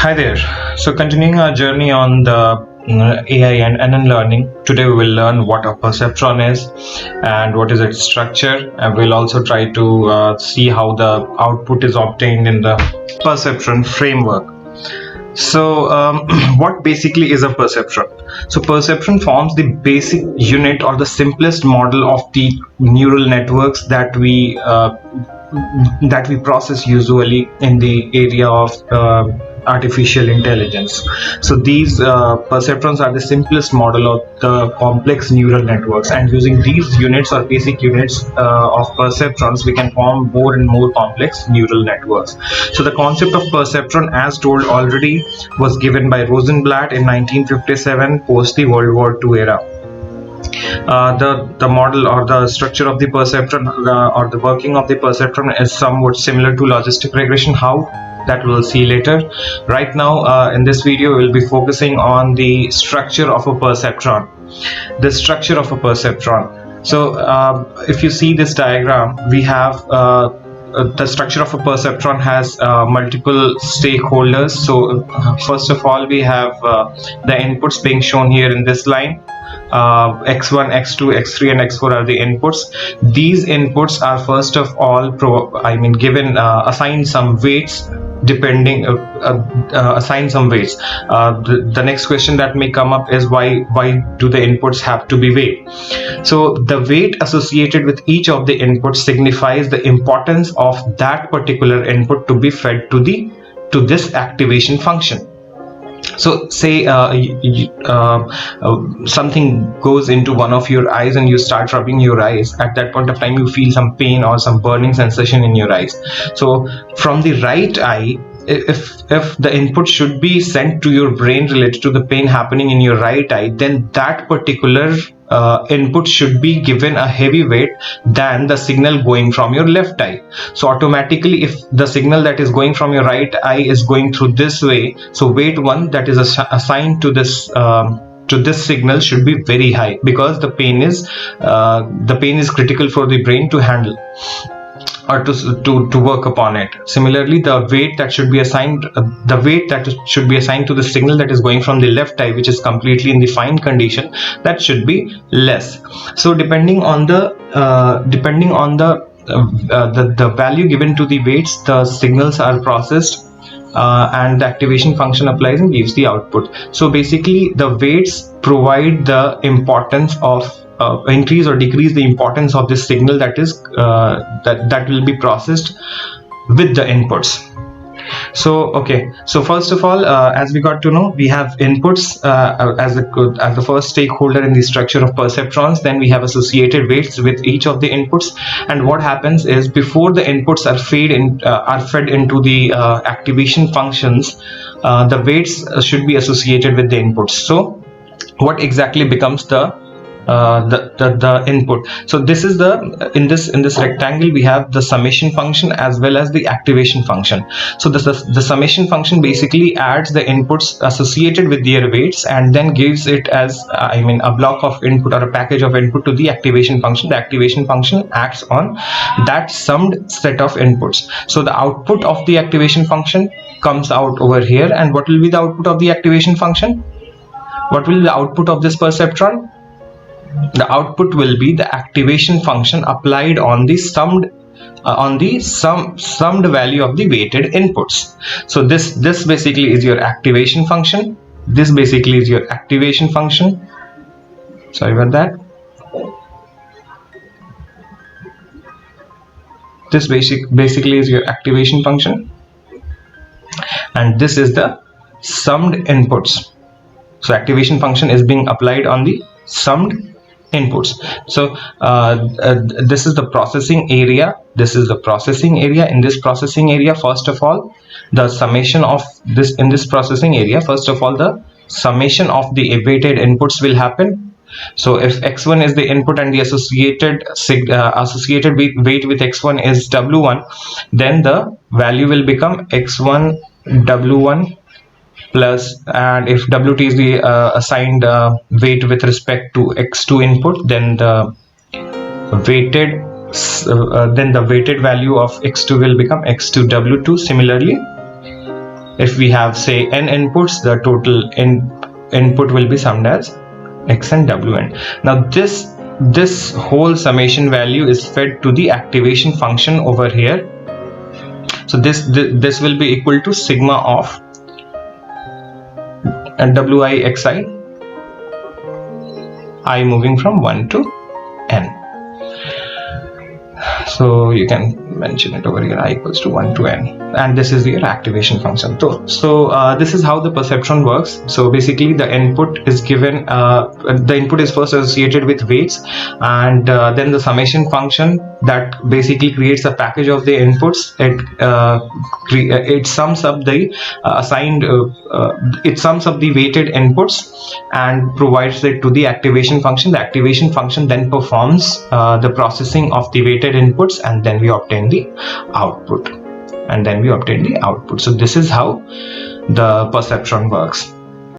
Hi there. So continuing our journey on the AI and NN learning, today we will learn what a perceptron is and what is its structure, and we'll also try to see how the output is obtained in the perceptron framework. So what basically is a perceptron? So perceptron forms the basic unit or the simplest model of the neural networks that we process usually in the area of artificial intelligence. So these perceptrons are the simplest model of the complex neural networks, and using these units or basic units of perceptrons, we can form more and more complex neural networks. So the concept of perceptron, as told already, was given by Rosenblatt in 1957 post the World War II era. The model or the structure of the perceptron or the working of the perceptron is somewhat similar to logistic regression. How? That we'll see later. Right now, in this video, we'll be focusing on the structure of a perceptron. The structure of a perceptron. So, if you see this diagram, we have the structure of a perceptron has multiple stakeholders. So, first of all, we have the inputs being shown here in this line. X1, X2, X3 and X4 are the inputs. These inputs are first of all given assigned some weights depending assign some weights. The next question that may come up is why do the inputs have to be weighed? So the weight associated with each of the inputs signifies the importance of that particular input to be fed to this activation function. So say something goes into one of your eyes and you start rubbing your eyes. At that point of time, you feel some pain or some burning sensation in your eyes. So from the right eye, if the input should be sent to your brain related to the pain happening in your right eye, then that particular input should be given a heavy weight than the signal going from your left eye. So automatically, if the signal that is going from your right eye is going through this way, so weight 1 that is assigned to this signal should be very high, because the pain is critical for the brain to handle or to work upon it. Similarly, the weight that should be assigned to the signal that is going from the left eye, which is completely in the fine condition, that should be less. So depending on the value given to the weights, the signals are processed and the activation function applies and gives the output. So basically, the weights provide the importance of increase or decrease the importance of this signal that is that will be processed with the inputs. So okay, so first of all, as we got to know, we have inputs as the first stakeholder in the structure of perceptrons. Then we have associated weights with each of the inputs, and what happens is, before the inputs are fed into the activation functions, the weights should be associated with the inputs. So what exactly becomes the input? So this is in this rectangle we have the summation function as well as the activation function. So the summation function basically adds the inputs associated with their weights and then gives it as a block of input or a package of input to the activation function. The activation function acts on that summed set of inputs. So the output of the activation function comes out over here. And what will be the output of the activation function? What will be the output of this perceptron? The output will be the activation function applied on the summed value of the weighted inputs. So this basically is your activation function. This basically is your activation function. Sorry about that. This basically is your activation function, and this is the summed inputs. So activation function is being applied on the summed inputs. So this is the processing area. This is the processing area. In this processing area, first of all, the summation of this in this processing area, first of all, the summation of the Epated inputs will happen. So if x1 is the input and the associated weight with x1 is w1, then the value will become x1 w1 plus, and if wt is the assigned weight with respect to x2 input, then the weighted value of x2 will become x2 w2. Similarly, if we have say n inputs, the total input will be summed as x and wn. Now this whole summation value is fed to the activation function over here. So this will be equal to sigma of wi xi, I moving from 1 to n. So you can mention it over here, I equals to 1 to n, and this is your activation function. So this is how the perceptron works. So basically the input is given, the input is first associated with weights, and then the summation function that basically creates a package of the inputs. It sums up the it sums up the weighted inputs and provides it to the activation function. The activation function then performs the processing of the weighted inputs, and then we obtain the output. So this is how the perceptron works.